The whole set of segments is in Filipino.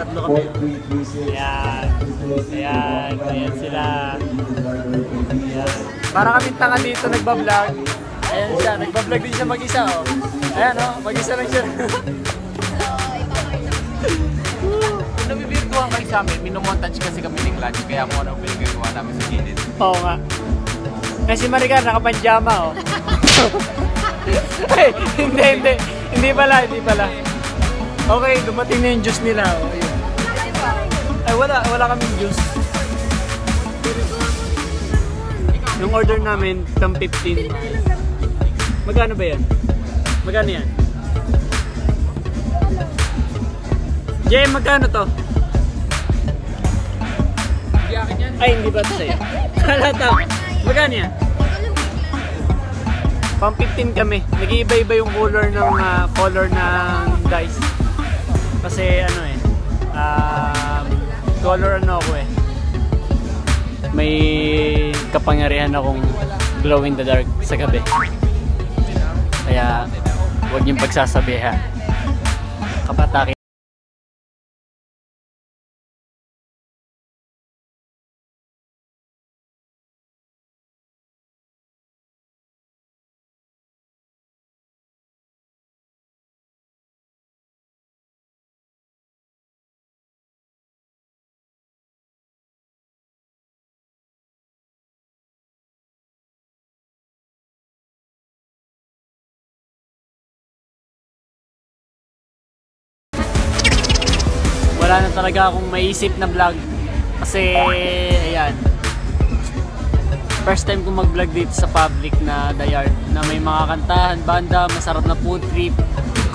tatlo kami. Ayan. Ayan. Ayan sila. Ayan. Para kaming tanga dito nagbablog. Ayan siya. Nagbablog din siya mag-isa, oh. Ayan, oh. Mag-isa lang siya. Kung nabibirtuhan kayo sa amin, minomontage kasi kami ng lunch. Kaya kung ano pinagagawa namin sa gilid. Oo nga. Eh si Maricar nakapanjama, oh. Ay, hindi. Hindi pala. Okay, dumating na yung juice nila, oh. Ayun. Ay, wala kaming juice. Yung order namin, tam 15. Magkano ba yan? Magkano yan? Jay, magkano to? Hindi akin yan. Ay, hindi ba ito sa'yo? Halata. Magkano yan? Pang 15 kami. Nag-iiba-iba yung color ng dice. Kasi ano eh, color ano ako eh. May kapangyarihan akong glow in the dark sa gabi. Kaya huwag niyong pagsasabihan. Kapatake. Wala na talaga akong maisip na vlog kasi ayan, first time kong mag-vlog dito sa public na The Yard na may mga kantahan, banda, masarap na food trip.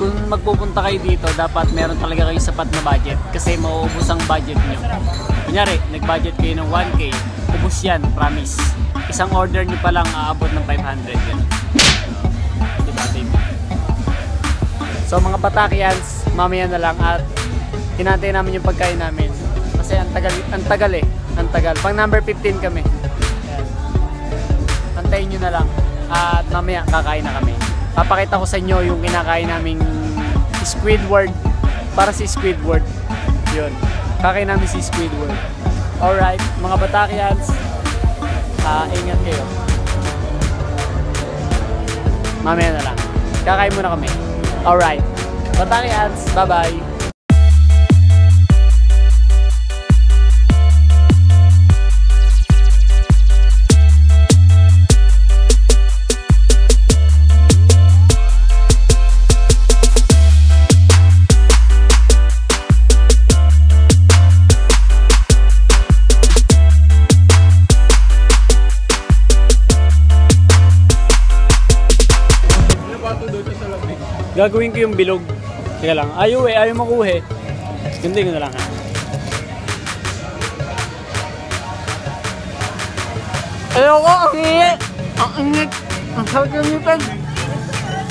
Kung magpupunta kayo dito, dapat meron talaga kayong sapat na budget kasi mauubos ang budget nyo. Kunyari, nag-budget kayo ng 1K, ubos yan, promise. Isang order nyo pa lang aabot ng 500 yan. Diba, babe? So mga Batakians, mamaya na lang at hinantay namin yung pagkain namin kasi ang tagal. Pang number 15 kami. Ayan. Antayin nyo na lang at mamaya kakain na kami. Papakita ko sa inyo yung kinakain naming Squidward. Para si Squidward yun, kakain namin si Squidward. Alright mga Batakians, ingat kayo. Mamaya na lang kakain muna kami. Alright Batakians, bye bye. Gagawin ko yung bilog. Teka lang. Ayaw makuha eh. Hindi ko na lang ha. Ayaw ko! Ang ingit! Ang ingit! Ang sakit ng ngitan!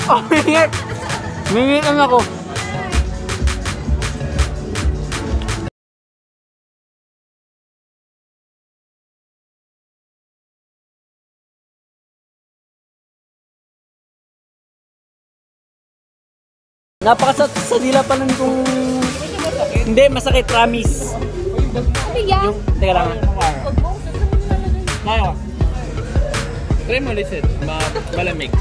Ang ingit! Mingitan ako. Napakasat sa dila pa nun kung... Hindi, masakit, promise. Yung, teka lang. Try mo ulit, malamig.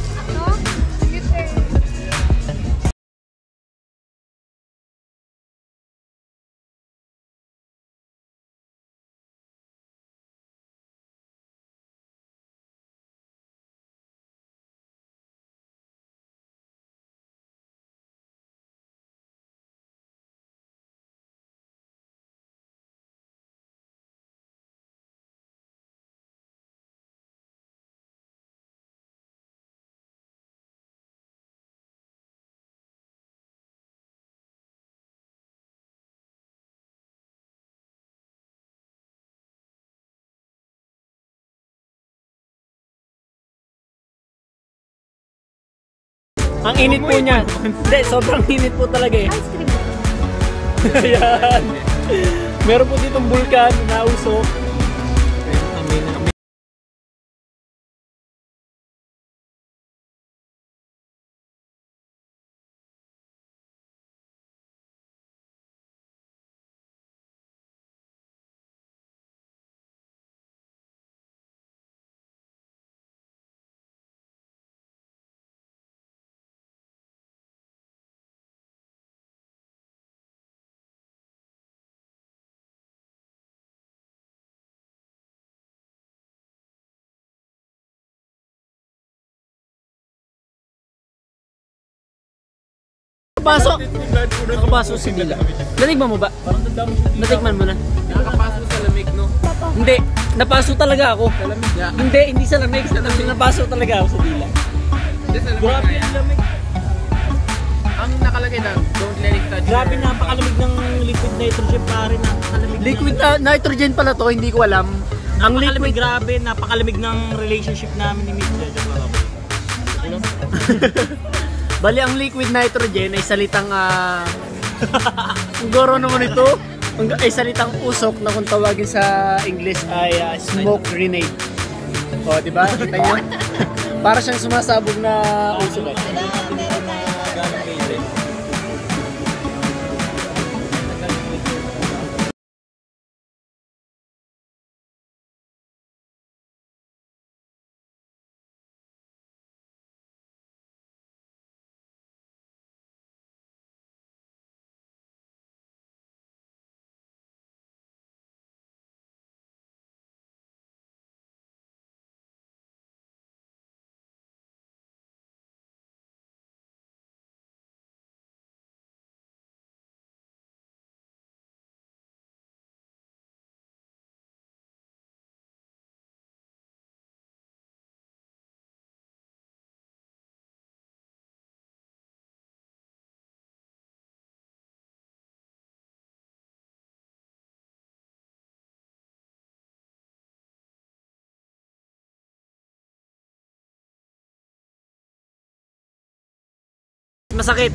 Ang init po niya. Hindi, sobrang init po talaga eh. Ice cream. Ayan. Meron po ditong bulkan na usok. Nakapasok si Dila. Natikman mo ba? Natikman mo na? Nakapasok sa lamig, no? Hindi, napasok talaga ako. Sa lamig, yeah. Hindi sa lamig. Napasok talaga ako sa Dila. Hindi, sa lamig. Grabe yung lamig. Ang nakalagay na, don't let it touch. Grabe, napakalamig ng liquid nitrogen pare. Napakalamig. Liquid nitrogen pala to, hindi ko alam. Ang liquid, Grabe, napakalamig ng relationship namin ni Mitch. bali ang liquid nitrogen ay salitang ang goro naman ito. Ay salitang usok na kung tawagin sa English ay smoke grenade. O, di ba? Kita niyo? Para siyang sumasabog na usok. Masakit.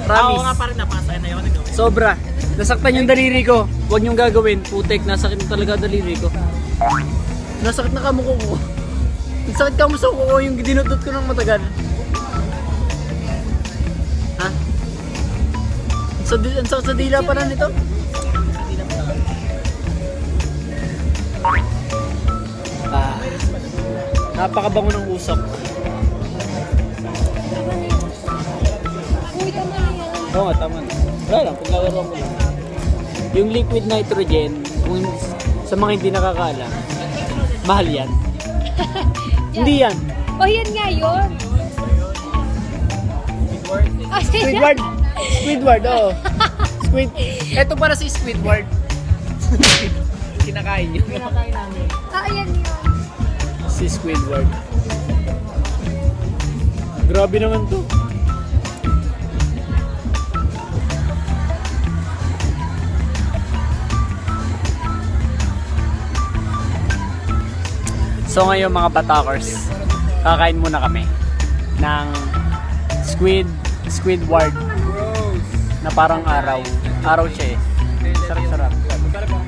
Promise. Oo nga pare, napasaya na yun. Sobra. Nasaktan yung daliri ko. Huwag niyong gagawin. Putek, nasakit na talaga daliri ko. Nasakit na kamuko ko. Nasakit ka mo sa kuko yung dinutot ko ng matagal. Ha? Ang sakit sa dila pala nito. Napakabango ng usok. Oo nga, tama na. Wala lang, paglalaro mo lang. Yung liquid nitrogen, kung sa mga hindi nakakaalam, mahal yan. Hindi yan. O yan nga yun. Squidward. Squidward, oo. Ito para si Squidward. Kinakain nyo. Kinakain namin. Yan yun. Si Squidward. Grabe naman to. So ngayon mga batakers, kakain muna kami ng Squidward na parang araw. Araw siya eh. Sarap-sarap.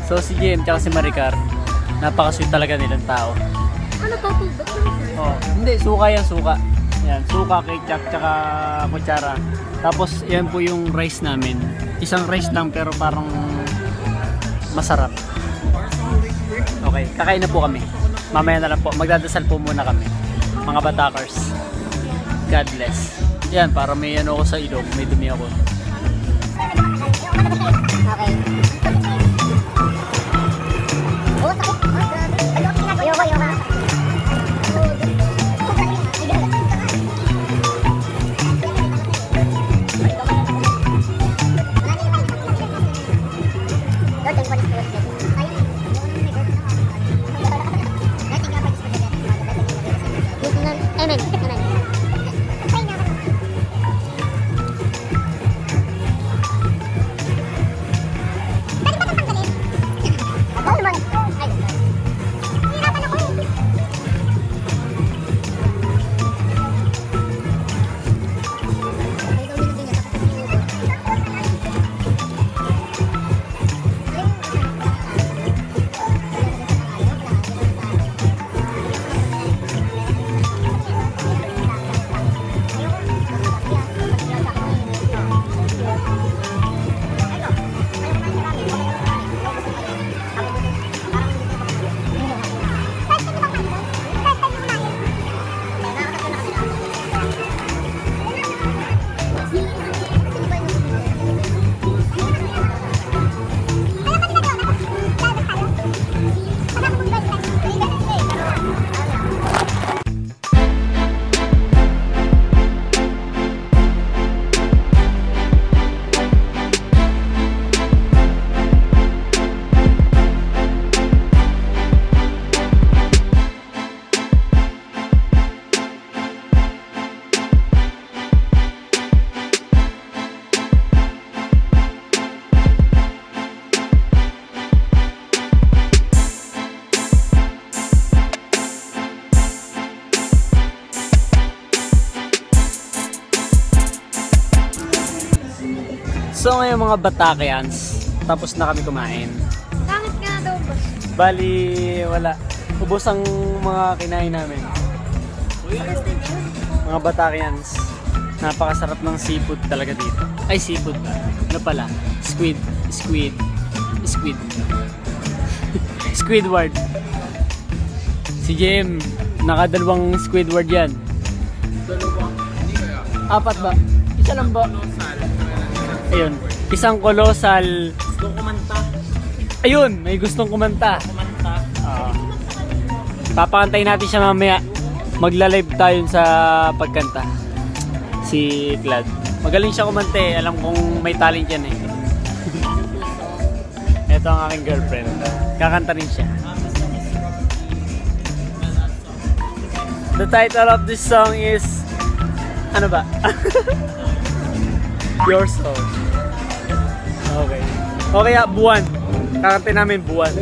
So si Jim tsaka si Maricar, napaka-sweet talaga nilang tao. Ano to? Oh, hindi, suka yan, suka. Yan, suka, ketchup, tsaka kutsara. Tapos yan po yung rice namin. Isang rice lang pero parang masarap. Okay, kakain na po kami. Mamaya na lang po, magdadasal po muna kami. Mga batakers. God bless. Yan, para may ano ako sa ilong, may dumi ako. Okay. Amen. Amen. So ngayon mga Batakians, tapos na kami kumain. Pangit nga daw, boss. Bali, wala. Ubos ang mga kinain namin. Mga Batakians, napakasarap ng seafood talaga dito. Ay, seafood ba? Ano pala? Squid. Squidward. Si Jem, nakadalawang Squidward yan. Hindi kaya. Apat ba? Isa lang ba? Ayun, isang kolosal. Gusto kumanta. Ayun, may gustong kumanta. Kumanta. Papakantay natin siya mamaya. Magla-live tayo sa pagkanta. Si Clad. Magaling siya kumanta eh. Alam kong may talent yan eh. Ito ang aking girlfriend. Kakanta rin siya. The title of this song is... Ano ba? Your Soul. Okay. Okay, Buwan. Kakanta namin Buwan.